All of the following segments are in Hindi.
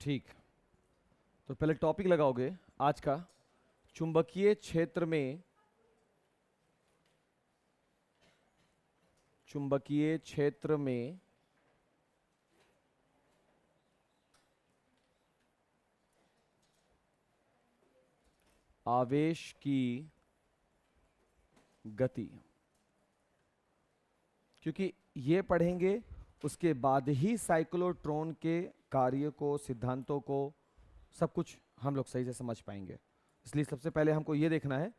ठीक, तो पहले टॉपिक लगाओगे आज का, चुंबकीय क्षेत्र में, चुंबकीय क्षेत्र में आवेश की गति। क्योंकि ये पढ़ेंगे उसके बाद ही साइक्लोट्रॉन के कार्य को, सिद्धांतों को, सब कुछ हम लोग सही से समझ पाएंगे। इसलिए सबसे पहले हमको ये देखना है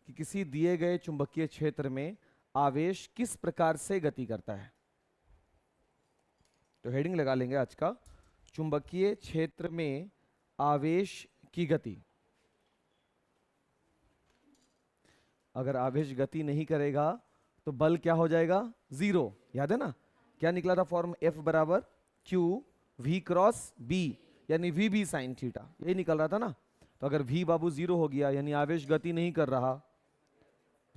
कि किसी दिए गए चुंबकीय क्षेत्र में आवेश किस प्रकार से गति करता है। तो हेडिंग लगा लेंगे आज का, चुंबकीय क्षेत्र में आवेश की गति। अगर आवेश गति नहीं करेगा तो बल क्या हो जाएगा? जीरो। याद है ना क्या निकला था फॉर्म? F बराबर क्यू वी क्रॉस बी, यानी वी बी साइन थीटा, यही निकल रहा था ना। तो अगर v बाबू जीरो हो गया, यानी आवेश गति नहीं कर रहा,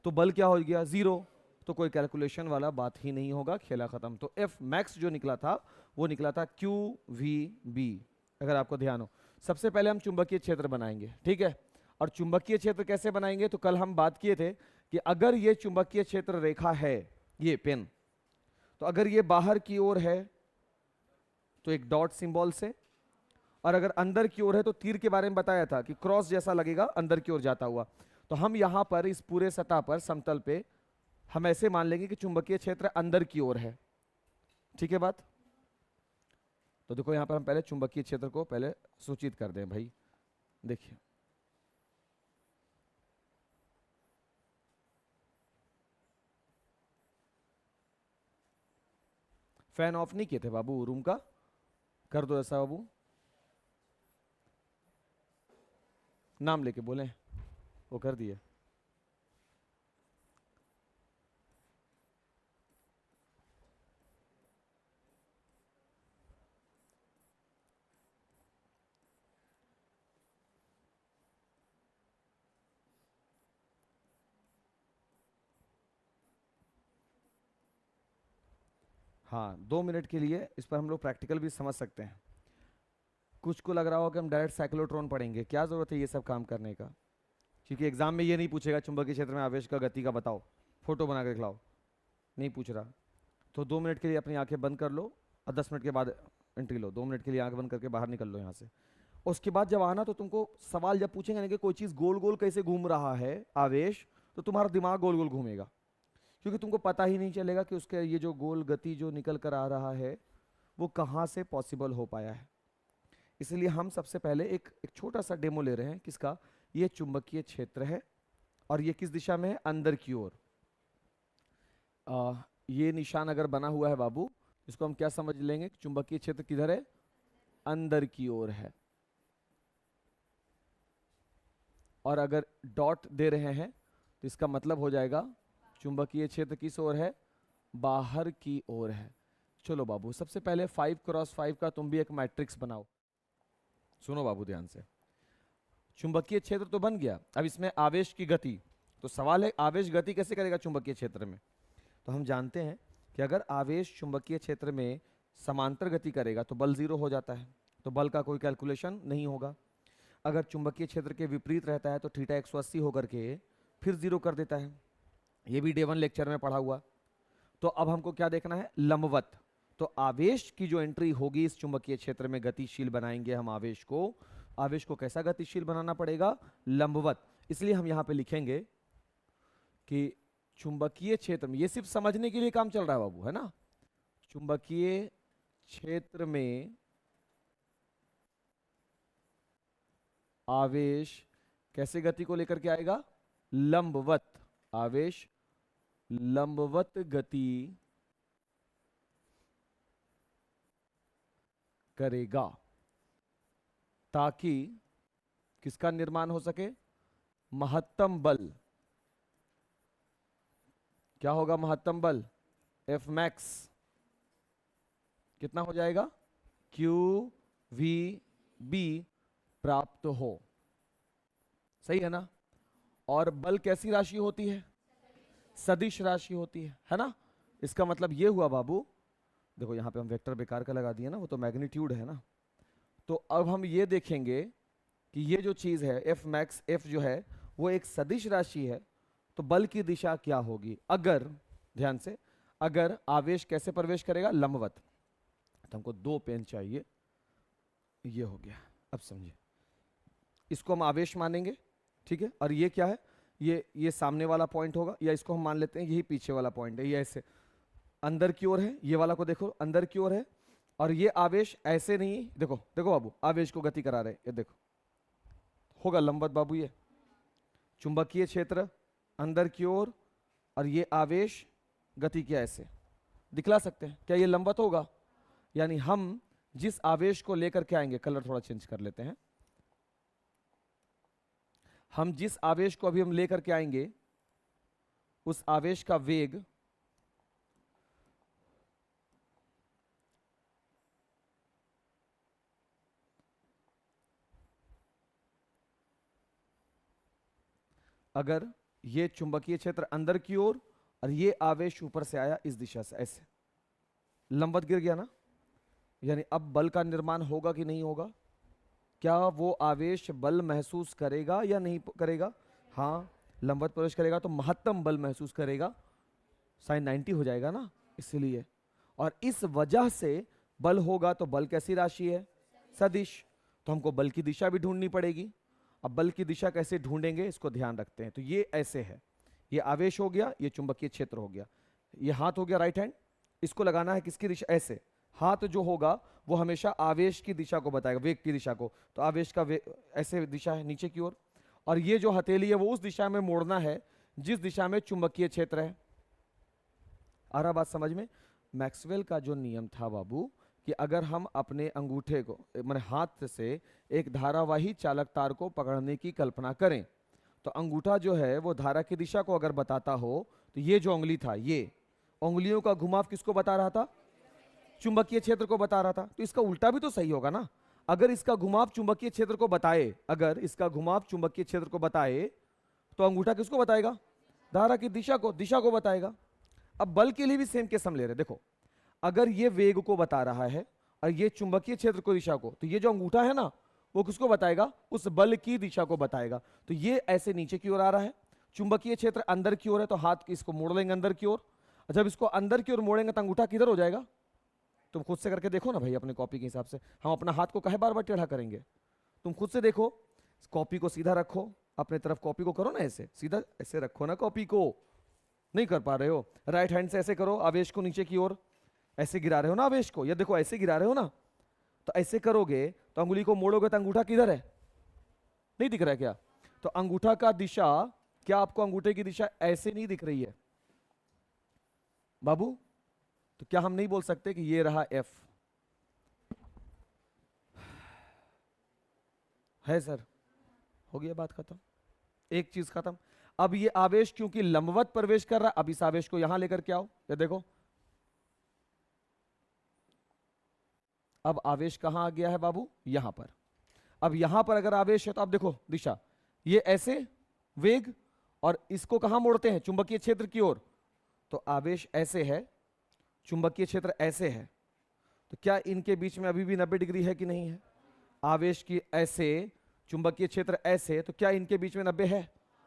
तो बल क्या हो गया? जीरो। तो कोई कैलकुलेशन वाला बात ही नहीं होगा, खेला खत्म। तो F मैक्स जो निकला था वो निकला था क्यू वी बी। अगर आपको ध्यान हो, सबसे पहले हम चुंबकीय क्षेत्र बनाएंगे, ठीक है। और चुंबकीय क्षेत्र कैसे बनाएंगे? तो कल हम बात किए थे कि अगर ये चुंबकीय क्षेत्र रेखा है, ये पेन, तो अगर ये बाहर की ओर है तो एक डॉट सिंबल से, और अगर अंदर की ओर है तो तीर के बारे में बताया था कि क्रॉस जैसा लगेगा अंदर की ओर जाता हुआ। तो हम यहां पर इस पूरे सतह पर, समतल पे, हम ऐसे मान लेंगे कि चुंबकीय क्षेत्र अंदर की ओर है। ठीक है बात? तो देखो यहां पर हम पहले चुंबकीय क्षेत्र को पहले सूचित कर दें भाई। देखिए फैन ऑफ नहीं किए थे बाबू रूम का, कर दो ऐसा बाबू, नाम लेके बोले, वो कर दिए। हाँ, 2 मिनट के लिए इस पर हम लोग प्रैक्टिकल भी समझ सकते हैं। कुछ को लग रहा हो कि हम डायरेक्ट साइक्लोट्रॉन पढ़ेंगे, क्या जरूरत है ये सब काम करने का? क्योंकि एग्जाम में ये नहीं पूछेगा चुंबकीय क्षेत्र में आवेश का गति का बताओ, फोटो बना के दिखलाओ, नहीं पूछ रहा। तो 2 मिनट के लिए अपनी आंखें बंद कर लो और 10 मिनट के बाद एंट्री लो। 2 मिनट के लिए आंख बंद करके बाहर निकल लो यहाँ से। उसके बाद जब आना तो तुमको सवाल जब पूछेंगे ना कि कोई चीज़ गोल गोल कैसे घूम रहा है आवेश, तो तुम्हारा दिमाग गोल गोल घूमेगा, क्योंकि तुमको पता ही नहीं चलेगा कि उसके ये जो गोल गति जो निकल कर आ रहा है वो कहाँ से पॉसिबल हो पाया है। इसलिए हम सबसे पहले एक छोटा सा डेमो ले रहे हैं। किसका? ये चुंबकीय क्षेत्र है और ये किस दिशा में है? अंदर की ओर। ये निशान अगर बना हुआ है बाबू, इसको हम क्या समझ लेंगे? चुंबकीय क्षेत्र किधर है? अंदर की ओर है। और अगर डॉट दे रहे हैं तो इसका मतलब हो जाएगा चुंबकीय क्षेत्र किस ओर है? बाहर की ओर है। चलो बाबू, सबसे पहले 5x5 का तुम भी एक मैट्रिक्स बनाओ। सुनो बाबू ध्यान से, चुंबकीय क्षेत्र तो बन गया, अब इसमें आवेश की गति। तो सवाल है आवेश गति कैसे करेगा चुंबकीय क्षेत्र में? तो हम जानते हैं कि अगर आवेश चुंबकीय क्षेत्र में समांतर गति करेगा तो बल जीरो हो जाता है, तो बल का कोई कैलकुलेशन नहीं होगा। अगर चुंबकीय क्षेत्र के विपरीत रहता है तो थीटा 180 होकर के फिर जीरो कर देता है। ये भी डे 1 लेक्चर में पढ़ा हुआ। तो अब हमको क्या देखना है? लंबवत। तो आवेश की जो एंट्री होगी इस चुंबकीय क्षेत्र में, गतिशील बनाएंगे हम आवेश को। आवेश को कैसा गतिशील बनाना पड़ेगा? लंबवत। इसलिए हम यहां पे लिखेंगे कि चुंबकीय क्षेत्र में, ये सिर्फ समझने के लिए काम चल रहा है बाबू, है ना। चुंबकीय क्षेत्र में आवेश कैसे गति को लेकर के आएगा? लंबवत। आवेश लंबवत गति करेगा, ताकि किसका निर्माण हो सके? महत्तम बल। क्या होगा महत्तम बल? F मैक्स कितना हो जाएगा? क्यू वी बी प्राप्त हो। सही है ना। और बल कैसी राशि होती है? सदिश राशि होती है ना। इसका मतलब ये हुआ बाबू, देखो यहां पे हम वेक्टर बेकार का लगा दिए ना, वो तो मैग्नीट्यूड है ना। तो अब हम ये देखेंगे कि ये जो चीज है एफ मैक्स एफ जो है वो एक सदिश राशि है, तो बल की दिशा क्या होगी अगर, ध्यान से, अगर आवेश कैसे प्रवेश करेगा, लंबवत। तो हमको 2 पेन चाहिए, ये हो गया। अब समझिए, इसको हम आवेश मानेंगे, ठीक है, और ये क्या है, ये सामने वाला पॉइंट होगा, या इसको हम मान लेते हैं यही पीछे वाला पॉइंट है, ये ऐसे अंदर की ओर है, ये वाला को देखो अंदर की ओर है, और ये आवेश ऐसे नहीं, देखो देखो बाबू, आवेश को गति करा रहे, ये देखो होगा लंबवत बाबू, ये चुंबकीय क्षेत्र अंदर की ओर, और ये आवेश गति किया ऐसे, दिखला सकते हैं क्या ये लंबवत होगा? यानी हम जिस आवेश को लेकर के आएंगे, कलर थोड़ा चेंज कर लेते हैं, हम जिस आवेश को अभी हम लेकर के आएंगे उस आवेश का वेग अगर ये चुंबकीय क्षेत्र अंदर की ओर और ये आवेश ऊपर से आया इस दिशा से ऐसे, लंबवत गिर गया ना, यानी अब बल का निर्माण होगा कि नहीं होगा? क्या वो आवेश बल महसूस करेगा या नहीं करेगा? हाँ, लंबवत प्रवेश करेगा तो महत्तम बल महसूस करेगा, साइन 90 हो जाएगा ना, इसलिए। और इस वजह से बल होगा, तो बल कैसी राशि है? सदिश। तो हमको बल की दिशा भी ढूंढनी पड़ेगी। अब बल की दिशा कैसे ढूंढेंगे, इसको ध्यान रखते हैं। तो ये ऐसे है, ये आवेश हो गया, ये चुंबकीय क्षेत्र हो गया, ये हाथ हो गया राइट हैंड, इसको लगाना है किसकी दिशा? ऐसे। हाथ जो होगा वो हमेशा आवेश की दिशा को बताएगा, वेग की दिशा को, तो आवेश का वेग ऐसे दिशा है नीचे की ओर, और ये जो हथेली है वो उस दिशा में मोड़ना है जिस दिशा में चुंबकीय क्षेत्र है। आ रहा बात समझ में? मैक्सवेल का जो नियम था बाबू, कि अगर हम अपने अंगूठे को माने हाथ से एक धारावाही चालक तार को पकड़ने की कल्पना करें, तो अंगूठा जो है वो धारा की दिशा को अगर बताता हो, तो ये जो उंगली था, ये उंगलियों का घुमाव किसको बता रहा था? चुंबकीय क्षेत्र को बता रहा था। तो इसका उल्टा भी तो सही होगा ना, अगर इसका घुमाव चुंबकीय क्षेत्र को बताए, अगर इसका घुमाव चुंबकीय क्षेत्र को बताए, तो अंगूठा किसको बताएगा? धारा की दिशा को बताएगा। अब बल के लिए भी सेम केस हम ले रहे हैं। देखो, अगर ये वेग को बता रहा है और ये चुंबकीय क्षेत्र को दिशा को, तो ये जो अंगूठा है ना वो किसको बताएगा? उस बल की दिशा को बताएगा। तो ये ऐसे नीचे की ओर आ रहा है, चुंबकीय क्षेत्र अंदर की ओर है, तो हाथ इसको मोड़ लेंगे अंदर की ओर। जब इसको अंदर की ओर मोड़ेंगे तो अंगूठा किधर हो जाएगा? तुम खुद से करके देखो ना भाई, अपने कॉपी के हिसाब से। हम अपना हाथ को काहे बार बार टेढ़ा करेंगे? तुम खुद से देखो, कॉपी को सीधा रखो, अपने तरफ कॉपी को करो ना, ऐसे सीधा ऐसे रखो ना कॉपी को, नहीं कर पा रहे हो, राइट हैंड से ऐसे करो, आवेश को नीचे की ओर ऐसे गिरा रहे हो ना आवेश को, या देखो ऐसे गिरा रहे हो ना, तो ऐसे करोगे तो अंगुली को मोड़ोगे तो अंगूठा किधर है? नहीं दिख रहा है क्या? तो अंगूठा का दिशा, क्या आपको अंगूठे की दिशा ऐसे नहीं दिख रही है बाबू? तो क्या हम नहीं बोल सकते कि ये रहा एफ? है सर, हो गया बात खत्म, एक चीज खत्म। अब ये आवेश क्योंकि लंबवत प्रवेश कर रहा है, अब इस आवेश को यहां लेकर के आओ, ये देखो, अब आवेश कहां आ गया है बाबू? यहां पर। अब यहां पर अगर आवेश है तो अब देखो दिशा, ये ऐसे वेग, और इसको कहां मोड़ते हैं? चुंबकीय क्षेत्र की ओर। तो आवेश ऐसे है, चुंबकीय क्षेत्र ऐसे है, तो क्या इनके बीच में अभी भी 90 डिग्री है कि नहीं है? आवेश की ऐसे, चुंबकीय क्षेत्र ऐसे, तो क्या इनके बीच में 90 है?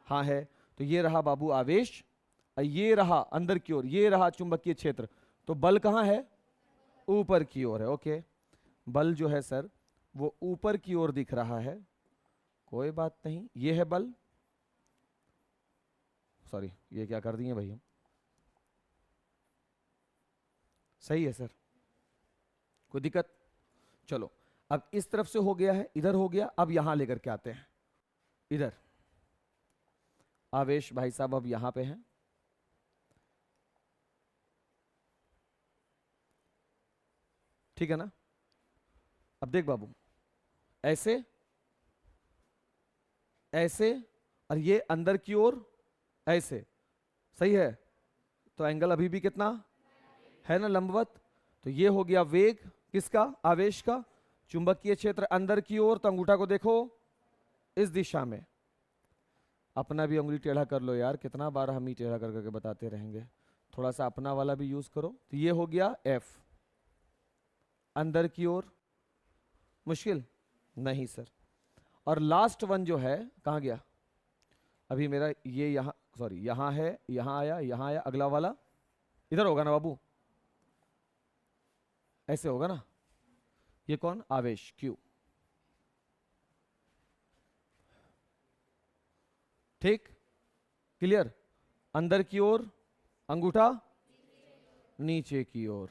हाँ है। तो ये रहा बाबू आवेश, ये रहा अंदर की ओर, ये रहा चुंबकीय क्षेत्र। तो बल कहां है? ऊपर की ओर है। ओके, बल जो है सर वो ऊपर की ओर दिख रहा है, कोई बात नहीं, ये है बल। सॉरी, ये क्या कर दिए भाई हम? सही है सर, कोई दिक्कत? चलो, अब इस तरफ से हो गया है, इधर हो गया, अब यहां लेकर के आते हैं, इधर आवेश भाई साहब अब यहां पे है, ठीक है ना? अब देख बाबू, ऐसे ऐसे, और ये अंदर की ओर ऐसे, सही है? तो एंगल अभी भी कितना है ना, लंबवत। तो ये हो गया वेग किसका? आवेश का। चुंबकीय क्षेत्र अंदर की ओर, तो अंगूठा को देखो इस दिशा में। अपना भी उंगली टेढ़ा कर लो यार, कितना बार हम ही टेढ़ा कर करके बताते रहेंगे, थोड़ा सा अपना वाला भी यूज करो। तो ये हो गया एफ, अंदर की ओर, मुश्किल नहीं सर। और लास्ट वन जो है कहाँ गया? अभी मेरा ये यहाँ, सॉरी यहाँ है, यहाँ आया, यहाँ आया, अगला वाला इधर होगा ना बाबू, ऐसे होगा ना। ये कौन? आवेश Q। ठीक, क्लियर? अंदर की ओर, अंगूठा नीचे की ओर,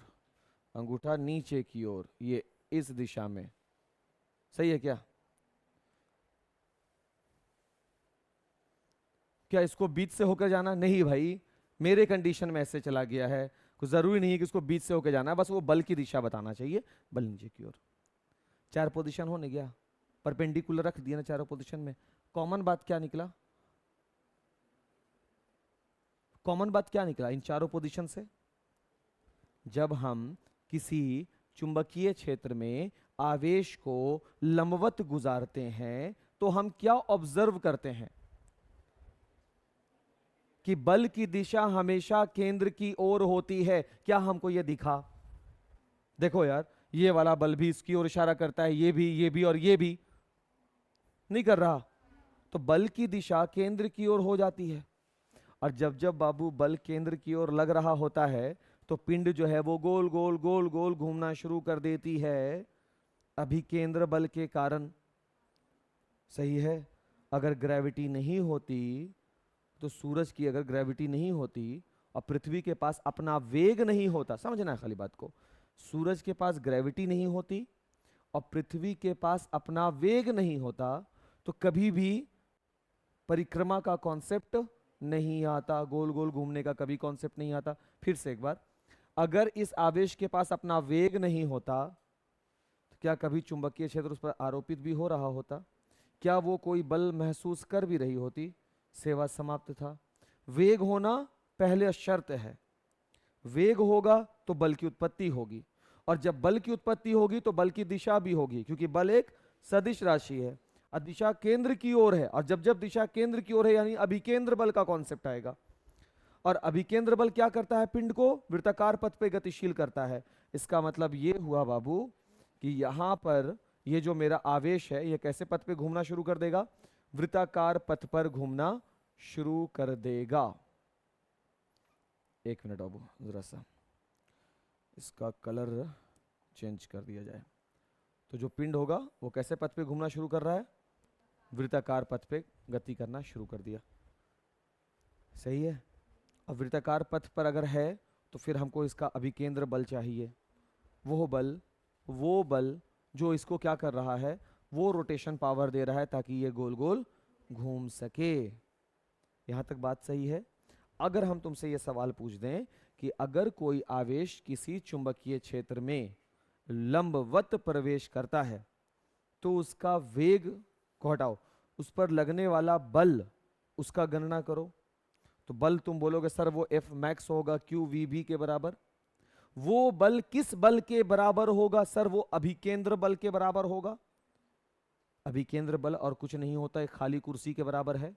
अंगूठा नीचे की ओर, ये इस दिशा में, सही है क्या? क्या इसको बीच से होकर जाना? नहीं भाई, मेरे कंडीशन में ऐसे चला गया है, कुछ जरूरी नहीं है कि इसको बीच से होकर जाना है, बस वो बल की दिशा बताना चाहिए, बल नीचे की ओर। 4 पोजीशन होने गया, परपेंडिकुलर रख दिया ना चारों पोजीशन में। कॉमन बात क्या निकला? कॉमन बात क्या निकला इन चारों पोजीशन से? जब हम किसी चुंबकीय क्षेत्र में आवेश को लंबवत गुजारते हैं तो हम क्या ऑब्जर्व करते हैं? कि बल की दिशा हमेशा केंद्र की ओर होती है। क्या हमको यह दिखा? देखो यार, ये वाला बल भी इसकी ओर इशारा करता है, ये भी और ये भी नहीं कर रहा, तो बल की दिशा केंद्र की ओर हो जाती है। और जब जब बाबू बल केंद्र की ओर लग रहा होता है तो पिंड जो है वो गोल गोल गोल गोल घूमना शुरू कर देती है, अभिकेंद्र बल के कारण। सही है? अगर ग्रेविटी नहीं होती तो सूरज की अगर ग्रेविटी नहीं होती और पृथ्वी के पास अपना वेग नहीं होता, समझना है खाली बात को, सूरज के पास ग्रेविटी नहीं होती और पृथ्वी के पास अपना वेग नहीं होता तो कभी भी परिक्रमा का कॉन्सेप्ट नहीं आता, गोल गोल घूमने का कभी कॉन्सेप्ट नहीं आता। फिर से एक बार, अगर इस आवेश के पास अपना वेग नहीं होता तो क्या कभी चुंबकीय क्षेत्र उस पर आरोपित भी हो रहा होता? क्या वो कोई बल महसूस कर भी रही होती? सेवा समाप्त था। वेग होना पहले शर्त है, वेग होगा तो बल की उत्पत्ति होगी, और जब बल की उत्पत्ति होगी तो बल की दिशा भी होगी, क्योंकि बल एक सदिश राशि है और दिशा केंद्र की ओर है, और जब जब दिशा केंद्र की ओर है यानी अभिकेंद्र बल का कॉन्सेप्ट आएगा। और अभिकेंद्र बल क्या करता है? पिंड को वृत्ताकार पथ पे गतिशील करता है। इसका मतलब ये हुआ बाबू कि यहां पर ये जो मेरा आवेश है ये कैसे पथ पे घूमना शुरू कर देगा? वृत्ताकार पथ पर घूमना शुरू कर देगा। एक मिनट बाबू, जरा सा इसका कलर चेंज कर दिया जाए। तो जो पिंड होगा वो कैसे पथ पे घूमना शुरू कर रहा है? वृत्ताकार पथ पे गति करना शुरू कर दिया। सही है? अब वृत्ताकार पथ पर अगर है तो फिर हमको इसका अभिकेंद्र बल चाहिए। वो बल जो इसको क्या कर रहा है? वो रोटेशन पावर दे रहा है ताकि ये गोल गोल घूम सके। यहां तक बात सही है? अगर हम तुमसे ये सवाल पूछ दें कि अगर कोई आवेश किसी चुंबकीय क्षेत्र में लंबवत प्रवेश करता है तो उसका वेग को हटाओ, उस पर लगने वाला बल उसका गणना करो, तो बल तुम बोलोगे सर वो F मैक्स होगा QVB के बराबर। वो बल किस बल के बराबर होगा? सर वो अभिकेंद्र बल के बराबर होगा। अभिकेंद्र बल और कुछ नहीं होता, एक खाली कुर्सी के बराबर है,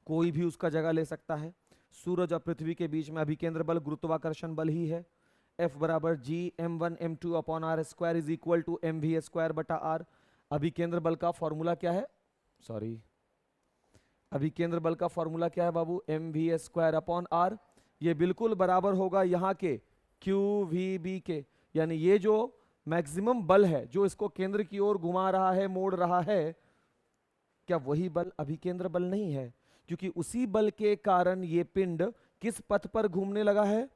कोई भी उसका जगह ले सकता है। सूरज और पृथ्वी के बीच में अभिकेंद्र बल गुरुत्वाकर्षण बल ही है। F बराबर G m1 m2 upon r square is equal to mv square बटा r। अभिकेंद्र बल का फॉर्मूला क्या है? सॉरी, अभिकेंद्र बल का फॉर्मूला क्या है बाबू? mv square upon r। ये बिल्कुल बराबर होगा यहाँ के QVB के, यानी ये जो मैक्सिमम बल है जो इसको केंद्र की ओर घुमा रहा है, मोड़ रहा है, क्या वही बल अभिकेंद्र बल नहीं है? क्योंकि उसी बल के कारण ये पिंड किस पथ पर घूमने लगा है?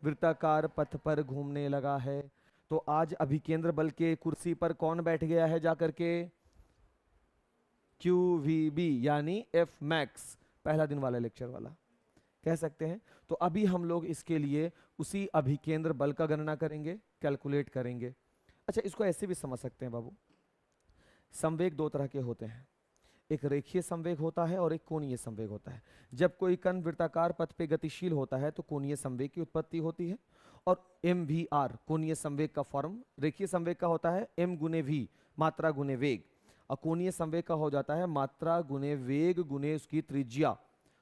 वृत्ताकार पथ पर घूमने लगा है। तो आज अभिकेंद्र बल के कुर्सी पर कौन बैठ गया है जाकर के? QVB यानी F मैक्स, पहला दिन वाला लेक्चर वाला कह सकते हैं। तो अभी हम लोग इसके लिए उसी अभिकेंद्र बल का गणना करेंगे, कैलकुलेट करेंगे। अच्छा, इसको ऐसे भी समझ सकते हैं बाबू, संवेग दो तरह के होते हैं, एक रेखीय संवेग होता है और एक कोणीय संवेग होता है। जब कोई कण वृत्ताकार पथ पे गतिशील होता है तो कोणीय संवेग की उत्पत्ति होती है। और mvr कोणीय संवेग का फॉर्म, रेखीय संवेग का होता है m गुने v, मात्रा गुने वेग, और कोणीय संवेग का हो जाता है मात्रा गुने वेग गुने उसकी त्रिज्या,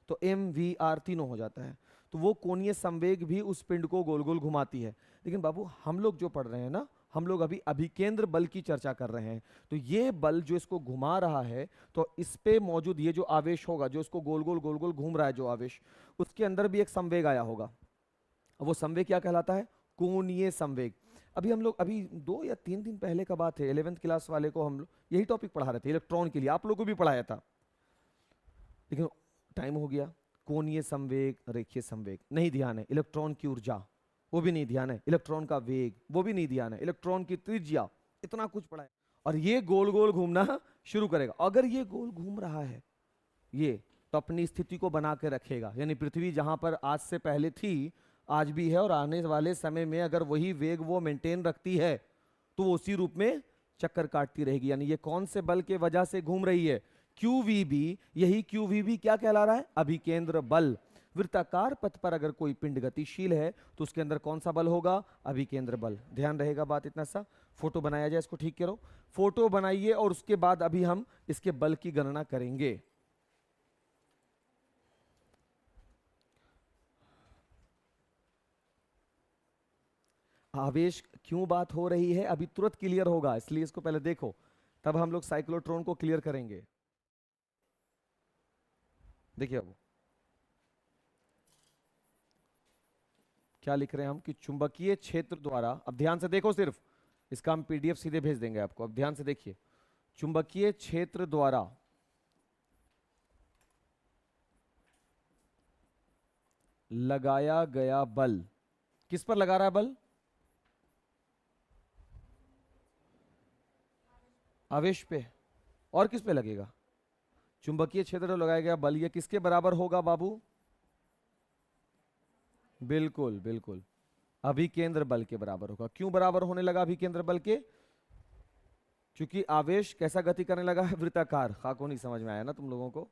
तो mvr तीनों हो जाता है। तो वो कोणीय संवेग भी उस पिंड को गोल गोल घुमाती है। लेकिन बाबू हम लोग जो पढ़ रहे हैं ना हम लोग अभी अभिकेंद्र बल की चर्चा कर रहे हैं। तो ये बल जो इसको घुमा रहा है, तो इस पे मौजूद ये जो आवेश होगा, जो इसको गोल गोल घूम रहा है जो आवेश, उसके अंदर भी एक संवेग आया होगा। अब वो संवेग क्या कहलाता है? कोणीय संवेग। अभी हम लोग अभी 2 या 3 दिन पहले का बात है, 11th क्लास वाले को हम लोग यही टॉपिक पढ़ा रहे थे, इलेक्ट्रॉन के लिए, आप लोगों को भी पढ़ाया था, लेकिन टाइम हो गया। कोणीय संवेग, रेखीय संवेग नहीं ध्यान है, इलेक्ट्रॉन की ऊर्जा वो भी नहीं ध्यान है, इलेक्ट्रॉन का वेग वो भी नहीं ध्यान है, इलेक्ट्रॉन की त्रिज्या, इतना कुछ पढ़ा है। और ये गोल गोल घूमना शुरू करेगा। अगर ये गोल घूम रहा है ये, तो अपनी स्थिति को बना के रखेगा, यानी पृथ्वी जहां पर आज से पहले थी, आज भी है, और आने वाले समय में अगर वही वेग वो मेंटेन रखती है, तो वो उसी रूप में चक्कर काटती रहेगी। यानी ये कौन से बल के वजह से घूम रही है? QVB। यही QVB क्या कहला रहा है? अभिकेंद्र बल। वृत्ताकार पथ पर अगर कोई पिंड गतिशील है, तो उसके अंदर कौन सा बल होगा? अभिकेंद्र बल। ध्यान रहेगा बात इतना सा। फोटो बनाया जाए, इसको ठीक करो, फोटो बनाइए, और उसके बाद अभी हम इसके बल की गणना करेंगे। आवेश क्यों बात हो रही है अभी तुरंत क्लियर होगा, इसलिए इसको पहले देखो, तब हम लोग साइक्लोट्रॉन को क्लियर करेंगे। देखिए अब क्या लिख रहे हैं हम कि चुंबकीय क्षेत्र द्वारा, अब ध्यान से देखो, सिर्फ इसका हम PDF सीधे भेज देंगे आपको। अब ध्यान से देखिए, चुंबकीय क्षेत्र द्वारा लगाया गया बल, किस पर लगा रहा है बल? आवेश पे। और किस पे लगेगा? चुंबकीय क्षेत्र लगाया गया बल, ये किसके बराबर होगा बाबू? बिल्कुल बिल्कुल, अभिकेंद्र बल के बराबर होगा। क्यों बराबर होने लगा अभिकेंद्र बल के? क्योंकि आवेश कैसा गति करने लगा है? वृत्ताकार। खाको नहीं समझ में आया ना तुम लोगों को?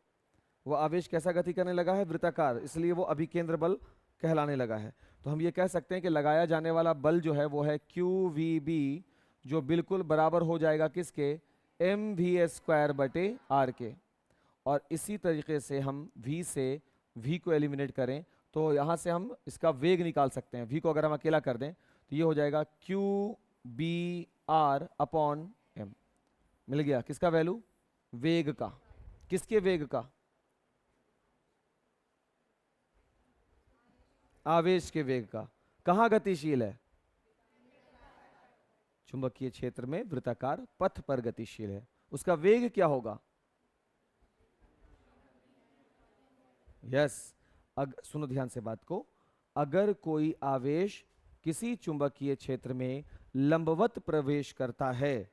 वो आवेश कैसा गति करने लगा है? वृत्ताकार, इसलिए वो अभिकेंद्र बल कहलाने लगा है। तो हम ये कह सकते हैं कि लगाया जाने वाला बल जो है वो है QVB, जो बिल्कुल बराबर हो जाएगा किसके? mv² बटे r के। और इसी तरीके से हम v से v को एलिमिनेट करें, तो यहाँ से हम इसका वेग निकाल सकते हैं। v को अगर हम अकेला कर दें, तो ये हो जाएगा QBr अपॉन m। मिल गया किसका वैल्यू? वेग का। किसके वेग का? आवेश के वेग का। कहाँ गतिशील है? चुंबकीय क्षेत्र में वृत्ताकार पथ पर गतिशील है। उसका वेग क्या होगा? यस। सुनो ध्यान से बात को, अगर कोई आवेश किसी चुंबकीय क्षेत्र में लंबवत प्रवेश करता है,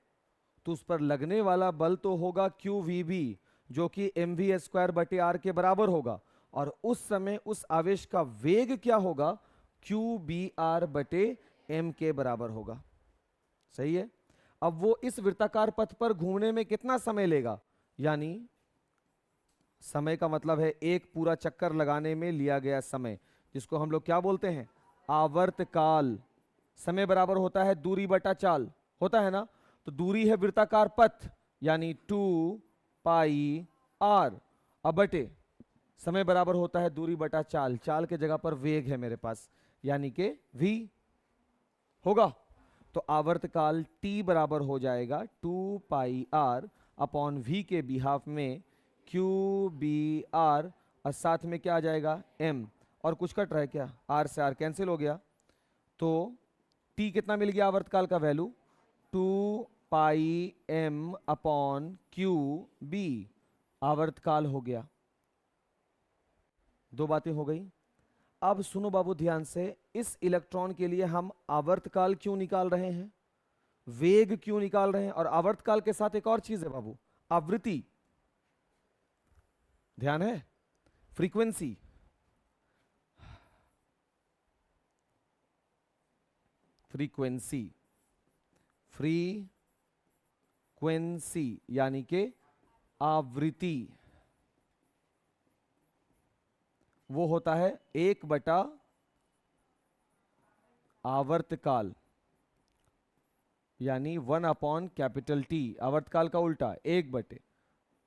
तो उस पर लगने वाला बल तो होगा QVB, जो कि mv² बटे r के बराबर होगा। और उस समय उस आवेश का वेग क्या होगा? QBr बटे m के बराबर होगा। सही है। अब वो इस वृत्ताकार पथ पर घूमने में कितना समय लेगा? यानी समय का मतलब है एक पूरा चक्कर लगाने में लिया गया समय, जिसको हम लोग क्या बोलते हैं? आवर्तकाल। समय बराबर होता है दूरी बटा चाल, होता है ना? तो दूरी है वृत्ताकार पथ, यानी 2πr, अब बटे समय बराबर होता है दूरी बटा चाल। चाल के जगह पर वेग है मेरे पास, यानी कि v होगा। तो आवर्तकाल t बराबर हो जाएगा 2πr अपॉन v के बिहाफ में QBr, और साथ में क्या आ जाएगा? m। और कुछ कट रहा है क्या? r से r कैंसिल हो गया, तो t कितना मिल गया आवर्तकाल का वैल्यू? 2πm अपॉन QB आवर्तकाल हो गया। दो बातें हो गई। अब सुनो बाबू ध्यान से, इस इलेक्ट्रॉन के लिए हम आवर्तकाल क्यों निकाल रहे हैं? वेग क्यों निकाल रहे हैं? और आवर्तकाल के साथ एक और चीज है बाबू, आवृत्ति। ध्यान है? फ्रीक्वेंसी। फ्रीक्वेंसी, फ्रीक्वेंसी यानी कि आवृत्ति, वो होता है 1 बटा आवर्तकाल, यानी 1 अपॉन कैपिटल T। आवर्तकाल का उल्टा 1 बटे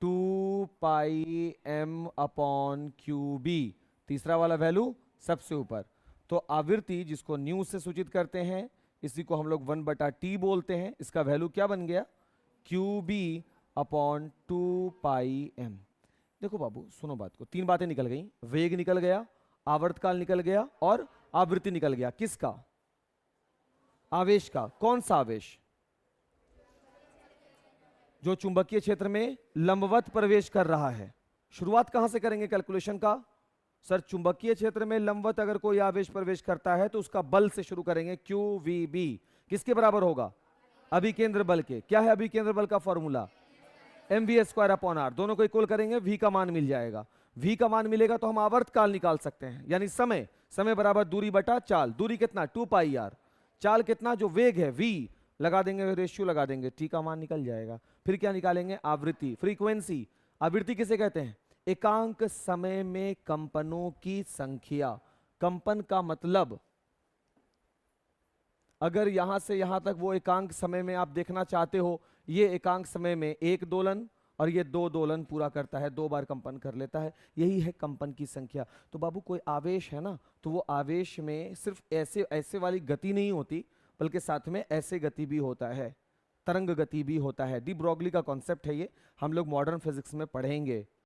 2πm अपॉन QB, तीसरा वाला वैल्यू सबसे ऊपर। तो आवृत्ति जिसको न्यू से सूचित करते हैं, इसी को हम लोग 1/t बोलते हैं। इसका वैल्यू क्या बन गया, qb/2πm। देखो बाबू सुनो बात को, तीन बातें निकल गई, वेग निकल गया, आवर्तकाल निकल गया और आवृत्ति निकल गया। किसका, आवेश का। कौन सा आवेश, जो चुंबकीय क्षेत्र में लंबवत प्रवेश कर रहा है। शुरुआत कहां से करेंगे कैलकुलेशन का, सर चुंबकीय क्षेत्र में लंबवत अगर कोई आवेश प्रवेश करता है तो उसका बल से शुरू करेंगे। QVB किसके बराबर होगा, अभिकेंद्र बल के। क्या है अभिकेंद्र बल का फॉर्मूला, mv²/r। दोनों को इक्वल करेंगे, v का मान मिल जाएगा। v का मान मिलेगा तो हम आवर्तकाल निकाल सकते हैं, यानी समय, समय बराबर दूरी बटा चाल। दूरी कितना 2πr, चाल कितना, जो वेग है v लगा देंगे, रेशियो लगा देंगे, t का मान निकल जाएगा। फिर क्या निकालेंगे, आवृत्ति, फ्रीक्वेंसी। आवृत्ति किसे कहते हैं, एकांक समय में कंपनों की संख्या। कंपन का मतलब, अगर यहां से यहां तक वो एकांक समय में आप देखना चाहते हो, ये एकांक समय में एक दोलन और ये दो दोलन पूरा करता है, 2 बार कंपन कर लेता है, यही है कंपन की संख्या। तो बाबू कोई आवेश है ना, तो वो आवेश में सिर्फ ऐसे ऐसे वाली गति नहीं होती, बल्कि साथ में ऐसे गति भी होता है, तरंग गति भी होता है। डी ब्रोगली का कॉन्सेप्ट है ये, हम लोग मॉडर्न फिजिक्स में पढ़ेंगे।